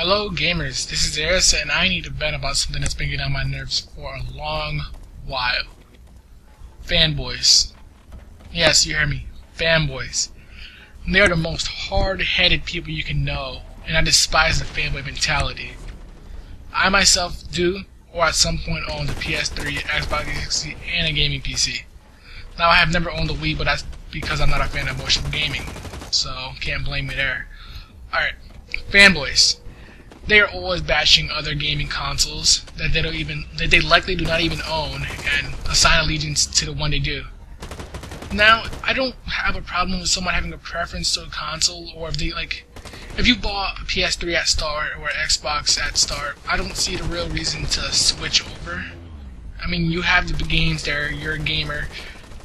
Hello gamers, this is Eris, and I need to vent about something that's been getting on my nerves for a long while. Fanboys. Yes, you heard me. Fanboys. They are the most hard-headed people you can know, and I despise the fanboy mentality. I myself do, or at some point owned a PS3, Xbox 360, and a gaming PC. Now I have never owned a Wii, but that's because I'm not a fan of motion gaming, so can't blame me there. Alright, fanboys. They are always bashing other gaming consoles that they likely do not even own and assign allegiance to the one they do. Now, I don't have a problem with someone having a preference to a console, or if you bought a PS3 at start or Xbox at start, I don't see the real reason to switch over. I mean, you have the games there, you're a gamer,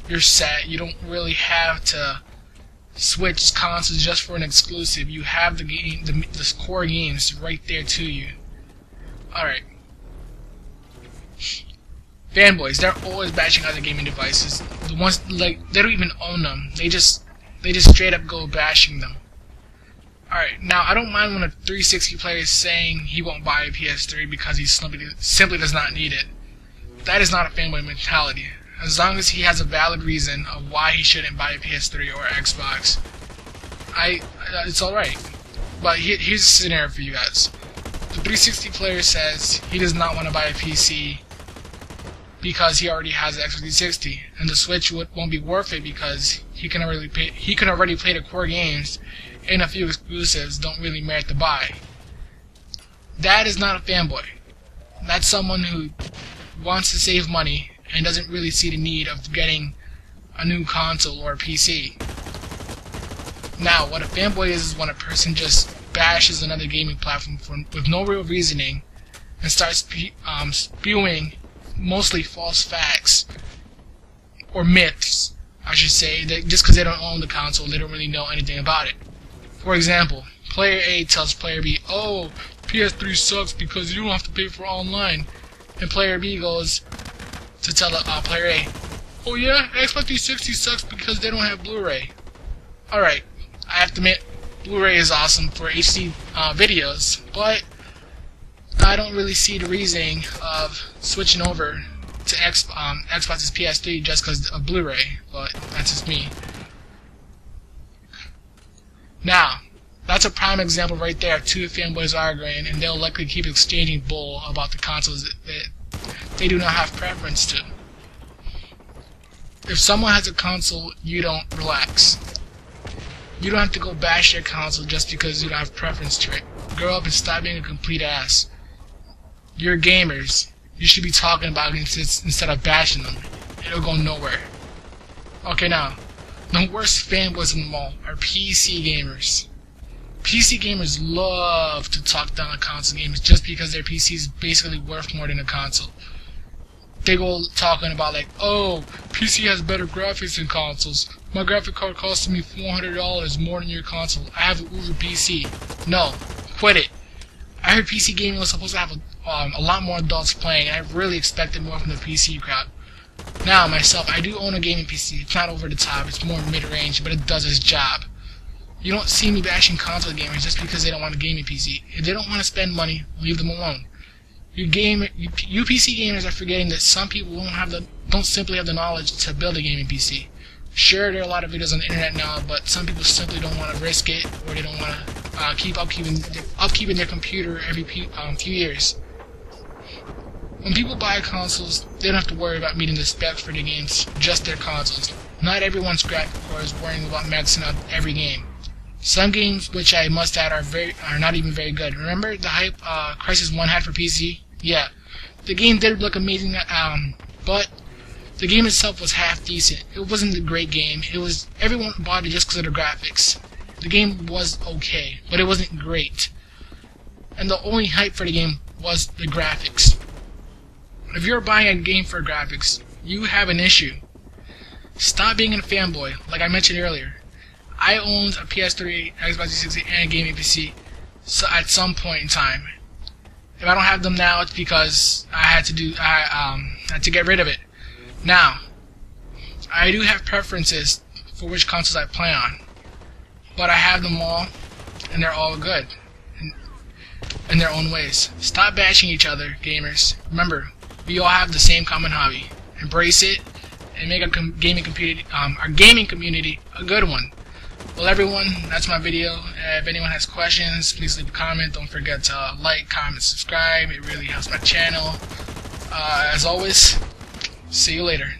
you're set, you don't really have to switch consoles just for an exclusive. You have the core games right there to you. Alright. Fanboys, they're always bashing other gaming devices. The ones they don't even own them. They just straight up go bashing them. Alright, now I don't mind when a 360 player is saying he won't buy a PS3 because he simply does not need it. That is not a fanboy mentality. As long as he has a valid reason of why he shouldn't buy a PS3 or Xbox, it's alright. But here's a scenario for you guys. The 360 player says he does not want to buy a PC because he already has an Xbox 360, and the Switch won't be worth it because he can already play the core games, and a few exclusives don't really merit the buy. That is not a fanboy. That's someone who wants to save money and doesn't really see the need of getting a new console or a PC. Now, what a fanboy is when a person just bashes another gaming platform with no real reasoning and starts spewing mostly false facts, or myths, I should say, that just because they don't own the console, they don't really know anything about it. For example, player A tells player B, "Oh, PS3 sucks because you don't have to pay for online," and player B goes to tell player A, "Oh yeah, Xbox 360 sucks because they don't have Blu-ray." Alright, I have to admit, Blu-ray is awesome for HD videos, but I don't really see the reasoning of switching over to Xbox's PS3 just because of Blu-ray, but that's just me. Now, that's a prime example right there of two fanboys arguing, and they'll likely keep exchanging bull about the consoles that they do not have preference to. If someone has a console, you don't relax. You don't have to go bash your console just because you don't have preference to it. Grow up and stop being a complete ass. You're gamers. You should be talking about it instead of bashing them. It'll go nowhere. Okay, now, the worst fanboys in them all are PC gamers. PC gamers love to talk down on console games just because their PC is basically worth more than a console. They go talking about like, "Oh, PC has better graphics than consoles. My graphic card costs me $400 more than your console. I have an Uber PC." No, quit it. I heard PC gaming was supposed to have a lot more adults playing, and I really expected more from the PC crowd. Now, myself, I do own a gaming PC. It's not over the top, it's more mid-range, but it does its job. You don't see me bashing console gamers just because they don't want a gaming PC. If they don't want to spend money, leave them alone. You PC gamers are forgetting that some people don't simply have the knowledge to build a gaming PC. Sure, there are a lot of videos on the internet now, but some people simply don't want to risk it, or they don't want to keep upkeeping their computer every few years. When people buy consoles, they don't have to worry about meeting the specs for their games, just their consoles. Not everyone's graphic card is worrying about maxing out every game. Some games, which I must add, are not even very good. Remember the hype Crysis 1 had for PC? Yeah. The game did look amazing, but the game itself was half decent. It wasn't a great game. Everyone bought it just because of the graphics. The game was okay, but it wasn't great. And the only hype for the game was the graphics. If you're buying a game for graphics, you have an issue. Stop being a fanboy, like I mentioned earlier. I owned a PS3, Xbox 360, and a gaming PC at some point in time. If I don't have them now, it's because I had to get rid of it. Now, I do have preferences for which consoles I play on, but I have them all, and they're all good. And in their own ways. Stop bashing each other, gamers. Remember, we all have the same common hobby. Embrace it and make our gaming community a good one. Well, everyone, that's my video. If anyone has questions, please leave a comment. Don't forget to like, comment, subscribe. It really helps my channel. As always, see you later.